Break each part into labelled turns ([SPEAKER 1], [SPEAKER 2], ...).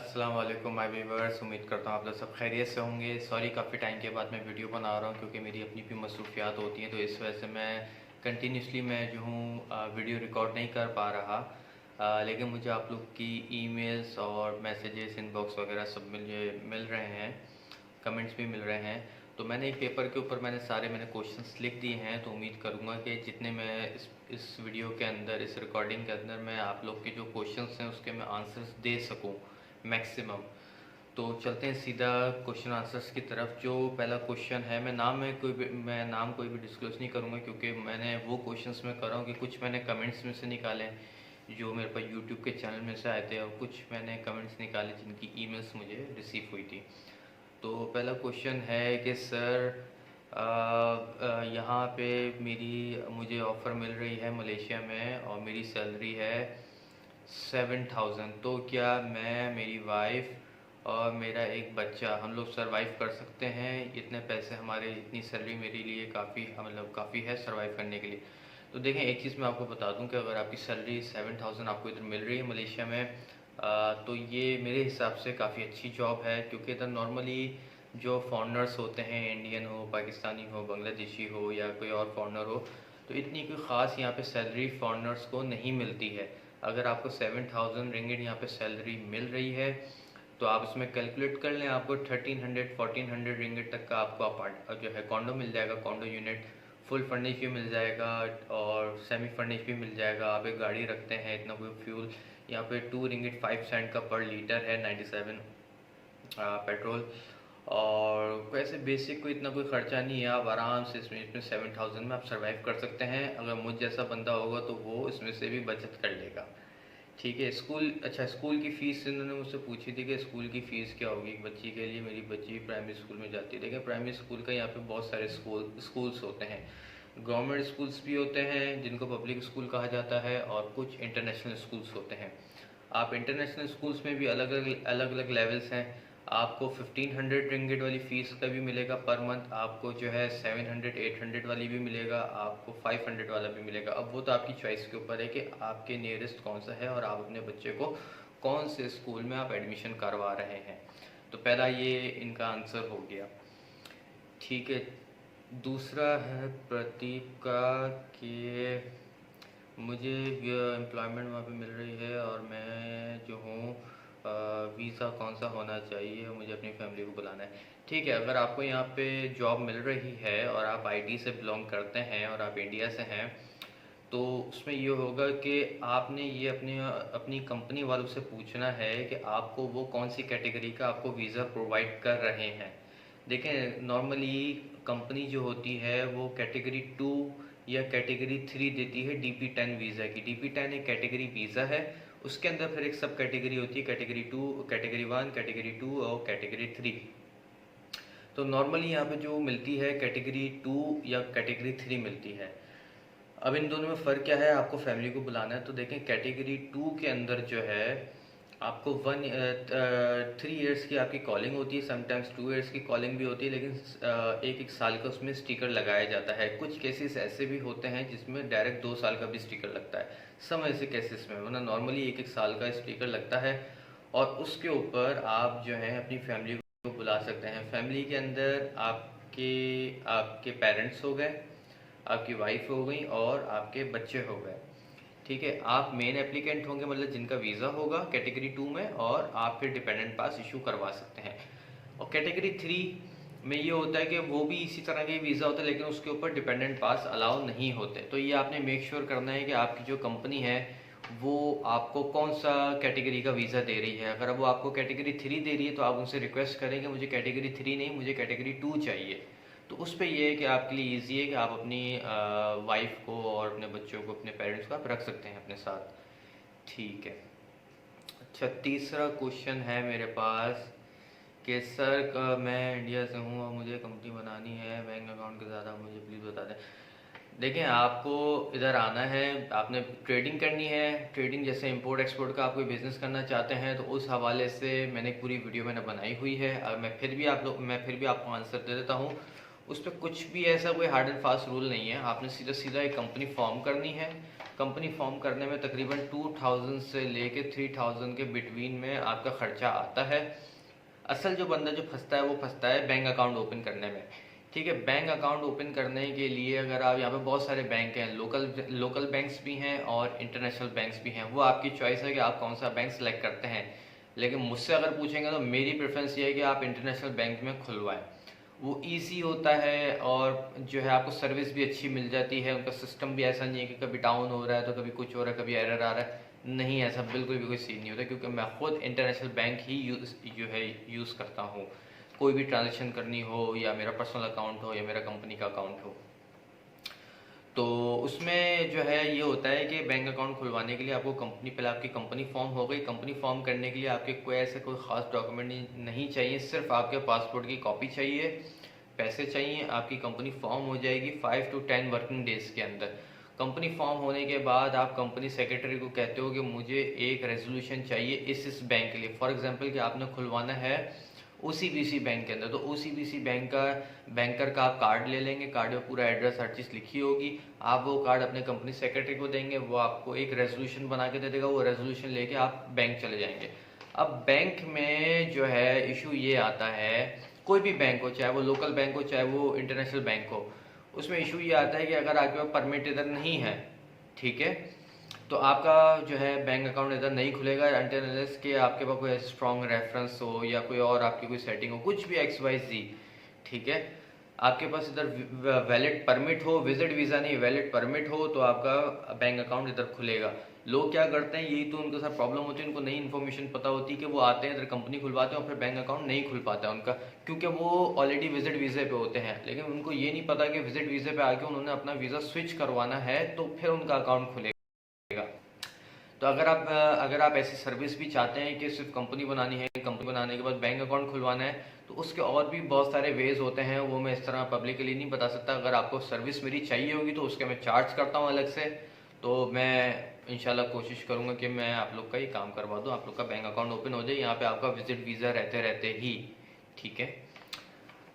[SPEAKER 1] अस्सलाम वालेकुम my viewers. उम्मीद करता हूँ आप लोग सब खैरियत से होंगे। सॉरी काफ़ी टाइम के बाद मैं वीडियो बना रहा हूँ क्योंकि मेरी अपनी भी मसरूफियात होती हैं, तो इस वजह से मैं कंटिन्यूसली मैं जो हूँ वीडियो रिकॉर्ड नहीं कर पा रहा। लेकिन मुझे आप लोग की ईमेल्स और मैसेजेस इनबॉक्स वगैरह सब मिल रहे हैं, कमेंट्स भी मिल रहे हैं। तो मैंने एक पेपर के ऊपर मैंने क्वेश्चंस लिख दिए हैं, तो उम्मीद करूँगा कि जितने मैं इस वीडियो के अंदर, इस रिकॉर्डिंग के अंदर मैं आप लोग के जो क्वेश्चंस हैं उसके मैं आंसर्स दे सकूँ मैक्सिमम। तो चलते हैं सीधा क्वेश्चन आंसर्स की तरफ। जो पहला क्वेश्चन है, मैं नाम कोई भी डिस्क्लोज नहीं करूँगा क्योंकि मैंने वो क्वेश्चंस में कर रहा हूँ कि कुछ मैंने कमेंट्स में से निकाले जो मेरे पास यूट्यूब के चैनल में से आए थे, और कुछ मैंने कमेंट्स निकाले जिनकी ईमेल्स मुझे रिसीव हुई थी। तो पहला क्वेश्चन है कि सर यहाँ पे मुझे ऑफ़र मिल रही है मलेशिया में और मेरी सैलरी है 7,000। तो क्या मैं, मेरी वाइफ और मेरा एक बच्चा, हम लोग सरवाइव कर सकते हैं? इतने पैसे हमारे, इतनी सैलरी मेरे लिए काफ़ी है सरवाइव करने के लिए। तो देखें, एक चीज़ मैं आपको बता दूं कि अगर आपकी सैलरी 7,000 आपको इधर मिल रही है मलेशिया में, तो ये मेरे हिसाब से काफ़ी अच्छी जॉब है, क्योंकि इधर नॉर्मली जो फॉरेनर्स होते हैं, इंडियन हो, पाकिस्तानी हो, बांग्लादेशी हो या कोई और फॉरेनर हो, तो इतनी कोई ख़ास यहाँ पे सैलरी फॉरेनर्स को नहीं मिलती है। अगर आपको 7,000 रिंगिट यहाँ पे सैलरी मिल रही है तो आप इसमें कैलकुलेट कर लें, आपको 1300-1400 रिंगिट तक का आपको अपार्ट जो है कॉन्डो मिल जाएगा। कॉन्डो यूनिट फुल फर्निश भी मिल जाएगा और सेमी फर्निश भी मिल जाएगा। आप एक गाड़ी रखते हैं, इतना कोई फ्यूल यहाँ पे 2 रिंगिट 5 सेंट का पर लीटर है 97 पेट्रोल। और वैसे बेसिक कोई इतना कोई ख़र्चा नहीं है, आप आराम से इसमें 7,000 में आप सर्वाइव कर सकते हैं। अगर मुझ जैसा बंदा होगा तो वो इसमें से भी बचत कर लेगा। ठीक है। स्कूल की फ़ीस इन्होंने मुझसे पूछी थी कि स्कूल की फ़ीस क्या होगी एक बच्ची के लिए। मेरी बच्ची प्राइमरी स्कूल में जाती है। देखिए, प्राइमरी स्कूल का यहाँ पे बहुत सारे स्कूल्स होते हैं। गवर्नमेंट स्कूल्स भी होते हैं जिनको पब्लिक स्कूल कहा जाता है, और कुछ इंटरनेशनल स्कूल्स होते हैं। आप इंटरनेशनल स्कूल्स में भी अलग अलग लेवल्स हैं। आपको 1500 रिंगिट वाली फ़ीस का भी मिलेगा पर मंथ, आपको जो है 700-800 वाली भी मिलेगा, आपको 500 वाला भी मिलेगा। अब वो तो आपकी चॉइस के ऊपर है कि आपके नियरेस्ट कौन सा है और आप अपने बच्चे को कौन से स्कूल में आप एडमिशन करवा रहे हैं। तो पहला ये इनका आंसर हो गया। ठीक है। दूसरा है प्रदीप का कि मुझे एम्प्लॉयमेंट वहाँ पे मिल रही है और मैं जो हूँ वीज़ा कौन सा होना चाहिए, मुझे अपनी फैमिली को बुलाना है। ठीक है, अगर आपको यहाँ पे जॉब मिल रही है और आप आईटी से बिलोंग करते हैं और आप इंडिया से हैं, तो उसमें ये होगा कि आपने ये अपनी अपनी कंपनी वालों से पूछना है कि आपको वो कौन सी कैटेगरी का आपको वीज़ा प्रोवाइड कर रहे हैं। देखें, नॉर्मली कंपनी जो होती है वो कैटेगरी 2 या कैटेगरी 3 देती है DP10 वीज़ा की। DP10 एक कैटेगरी वीज़ा है, उसके अंदर फिर एक सब कैटेगरी होती है, कैटेगरी 2, कैटेगरी 1, कैटेगरी 2 और कैटेगरी 3। तो नॉर्मली यहाँ पे जो मिलती है कैटेगरी 2 या कैटेगरी 3 मिलती है। अब इन दोनों में फ़र्क क्या है, आपको फैमिली को बुलाना है तो देखें, कैटेगरी 2 के अंदर जो है आपको 3 इयर्स की आपकी कॉलिंग होती है, समटाइम्स 2 इयर्स की कॉलिंग भी होती है, लेकिन एक एक साल का उसमें स्टिकर लगाया जाता है। कुछ केसेस ऐसे भी होते हैं जिसमें डायरेक्ट 2 साल का भी स्टिकर लगता है, सम ऐसे केसेस में, वरना नॉर्मली एक एक साल का स्टिकर लगता है। और उसके ऊपर आप जो है अपनी फैमिली को बुला सकते हैं। फैमिली के अंदर आपके आपके पेरेंट्स हो गए, आपकी वाइफ हो गई और आपके बच्चे हो गए। ठीक है, आप मेन एप्लीकेंट होंगे, मतलब जिनका वीज़ा होगा कैटेगरी 2 में, और आप फिर डिपेंडेंट पास इशू करवा सकते हैं। और कैटेगरी 3 में ये होता है कि वो भी इसी तरह के वीज़ा होता है, लेकिन उसके ऊपर डिपेंडेंट पास अलाउ नहीं होते। तो ये आपने मेक श्योर करना है कि आपकी जो कंपनी है वो आपको कौन सा कैटेगरी का वीज़ा दे रही है। अगर वो आपको कैटेगरी 3 दे रही है तो आप उनसे रिक्वेस्ट करेंगे मुझे कैटेगरी 3 नहीं, मुझे कैटेगरी 2 चाहिए। तो उस पे ये है कि आपके लिए ईजी है कि आप अपनी वाइफ को और अपने बच्चों को, अपने पेरेंट्स को आप रख सकते हैं अपने साथ। ठीक है। अच्छा, तीसरा क्वेश्चन है मेरे पास कि सर मैं इंडिया से हूँ और मुझे कंपनी बनानी है, बैंक अकाउंट के ज़्यादा मुझे प्लीज़ बता दें। देखें, आपको इधर आना है, आपने ट्रेडिंग करनी है। ट्रेडिंग जैसे इंपोर्ट एक्सपोर्ट का आप कोई बिज़नेस करना चाहते हैं तो उस हवाले से मैंने एक पूरी वीडियो बनाई हुई है। मैं फिर भी आपको आंसर दे देता हूँ। उस पर कुछ भी ऐसा कोई हार्ड एंड फास्ट रूल नहीं है। आपने सीधा सीधा एक कंपनी फॉर्म करनी है। कंपनी फॉर्म करने में तकरीबन 2000 से लेके 3000 के बिटवीन में आपका खर्चा आता है। असल जो बंदा जो फंसता है वो फंसता है बैंक अकाउंट ओपन करने में। ठीक है, बैंक अकाउंट ओपन करने के लिए अगर आप यहाँ पे बहुत सारे बैंक हैं, लोकल बैंक्स भी हैं और इंटरनेशनल बैंक्स भी हैं, वो आपकी चॉइस है कि आप कौन सा बैंक सेलेक्ट करते हैं। लेकिन मुझसे अगर पूछेंगे तो मेरी प्रेफरेंस ये है कि आप इंटरनेशनल बैंक में खुलवाएं। वो इजी होता है और जो है आपको सर्विस भी अच्छी मिल जाती है। उनका सिस्टम भी ऐसा नहीं है कि कभी डाउन हो रहा है तो कभी कुछ हो रहा है, कभी एरर आ रहा है। नहीं, ऐसा बिल्कुल भी कोई सीन नहीं होता, क्योंकि मैं खुद इंटरनेशनल बैंक ही यूज़ करता हूँ। कोई भी ट्रांजेक्शन करनी हो, या मेरा पर्सनल अकाउंट हो या मेरा कंपनी का अकाउंट हो, तो उसमें जो है ये होता है कि बैंक अकाउंट खुलवाने के लिए आपको पहले आपकी कंपनी फॉर्म हो गई। कंपनी फॉर्म करने के लिए आपके कोई ख़ास डॉक्यूमेंट नहीं चाहिए, सिर्फ आपके पासपोर्ट की कॉपी चाहिए, पैसे चाहिए, आपकी कंपनी फॉर्म हो जाएगी 5 to 10 वर्किंग डेज़ के अंदर। कंपनी फॉर्म होने के बाद आप कंपनी सेक्रेटरी को कहते हो कि मुझे एक रेजोल्यूशन चाहिए इस बैंक के लिए। फॉर एग्जांपल कि आपने खुलवाना है ओसीबीसी बैंक के अंदर, तो ओसीबीसी बैंक का बैंकर का आप कार्ड ले लेंगे। कार्ड में पूरा एड्रेस हर चीज़ लिखी होगी। आप वो कार्ड अपने कंपनी सेक्रेटरी को देंगे, वो आपको एक रेजोल्यूशन बना के दे देगा। वो रेजोल्यूशन लेके आप बैंक चले जाएंगे। अब बैंक में जो है इशू ये आता है, कोई भी बैंक हो, चाहे वो लोकल बैंक हो चाहे वो इंटरनेशनल बैंक हो, उसमें इशू ये आता है कि अगर आपके पास परमिट इधर नहीं है, ठीक है, तो आपका जो है बैंक अकाउंट इधर नहीं खुलेगा अनटिल अनलेस कि आपके पास कोई स्ट्रॉन्ग रेफरेंस हो या कोई और आपकी कोई सेटिंग हो, कुछ भी XYZ। ठीक है, आपके पास इधर वैलिड परमिट हो, विजिट वीज़ा नहीं, वैलिड परमिट हो, तो आपका बैंक अकाउंट इधर खुलेगा। लोग क्या करते हैं, यही तो उनके साथ प्रॉब्लम होती है, उनको नई इन्फॉर्मेशन पता होती है कि वो आते हैं इधर कंपनी खुलवाते हैं और फिर बैंक अकाउंट नहीं खुल पाता है उनका, क्योंकि वो ऑलरेडी विजिट वीज़े पे होते हैं। लेकिन उनको ये नहीं पता कि विजिट वीज़े पे आके उन्होंने अपना वीज़ा स्विच करवाना है, तो फिर उनका अकाउंट खुलेगा। तो अगर आप ऐसी सर्विस भी चाहते हैं कि सिर्फ कंपनी बनानी है, कंपनी बनाने के बाद बैंक अकाउंट खुलवाना है, तो उसके और भी बहुत सारे वेज होते हैं, वो मैं इस तरह पब्लिकली नहीं बता सकता। अगर आपको सर्विस मेरी चाहिए होगी तो उसके मैं चार्ज करता हूँ अलग से। तो मैं इंशाल्लाह कोशिश करूँगा कि मैं आप लोग का ये काम करवा दूँ, आप लोग का बैंक अकाउंट ओपन हो जाए, यहाँ पे आपका विजिट वीज़ा रहते रहते ही। ठीक है,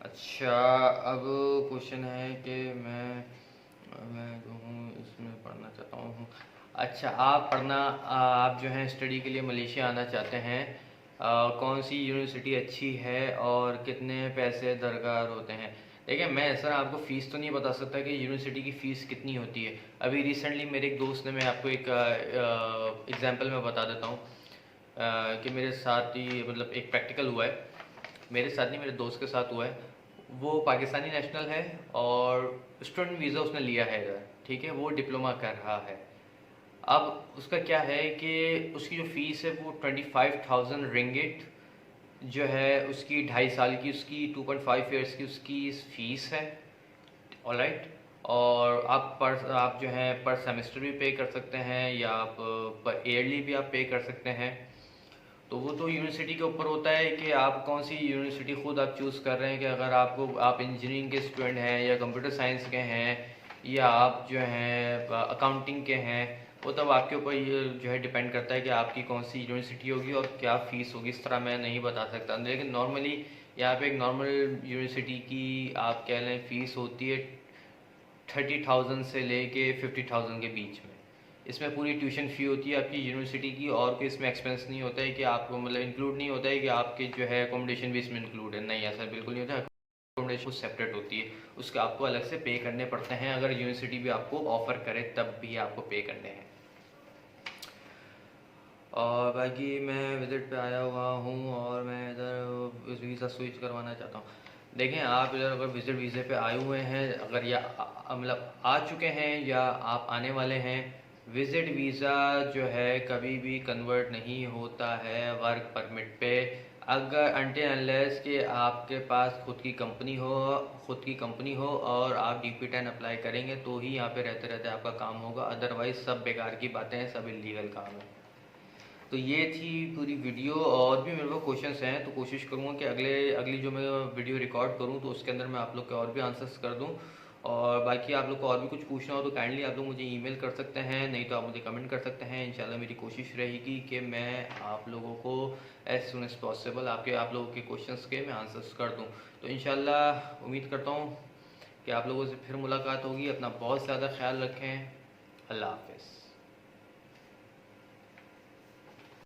[SPEAKER 1] अच्छा, अब क्वेश्चन है कि मैं जो हूँ इसमें पढ़ना चाहता हूँ। अच्छा, आप जो है स्टडी के लिए मलेशिया आना चाहते हैं, कौन सी यूनिवर्सिटी अच्छी है और कितने पैसे दरकार होते हैं? देखिए, मैं ऐसा आपको फ़ीस तो नहीं बता सकता कि यूनिवर्सिटी की फ़ीस कितनी होती है। अभी रिसेंटली मेरे एक दोस्त ने, मैं आपको एक एग्जांपल में बता देता हूँ कि मेरे साथ ही मतलब एक प्रैक्टिकल हुआ है, मेरे साथ नहीं मेरे दोस्त के साथ हुआ है। वो पाकिस्तानी नेशनल है और स्टूडेंट वीज़ा उसने लिया है इधर, ठीक है, वो डिप्लोमा कर रहा है। अब उसका क्या है कि उसकी जो फ़ीस है वो 25,000 रिंगिट जो है, उसकी 2.5 साल की, उसकी 2.5 ईयर्स की उसकी फ़ीस है। ऑलराइट, और आप जो है पर सेमेस्टर भी पे कर सकते हैं या आप पर ईयरली भी आप पे कर सकते हैं। तो वो तो यूनिवर्सिटी के ऊपर होता है कि आप कौन सी यूनिवर्सिटी खुद आप चूज़ कर रहे हैं, कि अगर आप इंजीनियरिंग के स्टूडेंट हैं या कंप्यूटर साइंस के हैं या आप जो हैं अकाउंटिंग के हैं, वो तब आपके ऊपर ये जो है डिपेंड करता है कि आपकी कौन सी यूनिवर्सिटी होगी और क्या फ़ीस होगी। इस तरह मैं नहीं बता सकता, लेकिन नॉर्मली यहाँ पे एक नॉर्मल यूनिवर्सिटी की आप कह लें फ़ीस होती है 30,000 से लेके 50,000 के बीच में। इसमें पूरी ट्यूशन फ़ी होती है आपकी यूनिवर्सिटी की, और कोई इसमें एक्सपेंस नहीं होता है कि आपको मतलब इंक्लूड नहीं होता है कि आपके जो है अकोमोडेशन भी इसमें इंक्लूड है। नहीं, ऐसा बिल्कुल नहीं होता है। अकोमोडेशन सेपरेट होती है, उसके आपको अलग से पे करने पड़ते हैं। अगर यूनिवर्सिटी भी आपको ऑफ़र करे तब भी आपको पे करने हैं। और बाकी मैं विज़िट पे आया हुआ हूँ और मैं इधर वीज़ा स्विच करवाना चाहता हूँ। देखें, आप इधर अगर विज़िट वीज़े पे आए हुए हैं, अगर या मतलब आ चुके हैं या आप आने वाले हैं, विज़िट वीज़ा जो है कभी भी कन्वर्ट नहीं होता है वर्क परमिट पे, अगर अनटिल अनलेस कि आपके पास खुद की कंपनी हो और आप DP10 अप्लाई करेंगे तो ही यहाँ पे रहते रहते आपका काम होगा। अदरवाइज़ सब बेकार की बातें हैं, सब इलीगल काम है। तो ये थी पूरी वीडियो, और भी मेरे पास क्वेश्चंस हैं तो कोशिश करूँगा कि अगली जो मैं वीडियो रिकॉर्ड करूँ तो उसके अंदर मैं आप लोग के और भी आंसर्स कर दूँ। और बाकी आप लोग को और भी कुछ पूछना हो तो काइंडली आप लोग मुझे ईमेल कर सकते हैं, नहीं तो आप मुझे कमेंट कर सकते हैं। इंशाल्लाह मेरी कोशिश रहेगी कि मैं आप लोगों को एज सुन एज़ पॉसिबल आप लोगों के क्वेश्चंस के मैं आंसर्स कर दूँ। तो इंशाल्लाह उम्मीद करता हूँ कि आप लोगों से फिर मुलाकात होगी। अपना बहुत ज़्यादा ख्याल रखें। अल्लाह हाफ़िज़।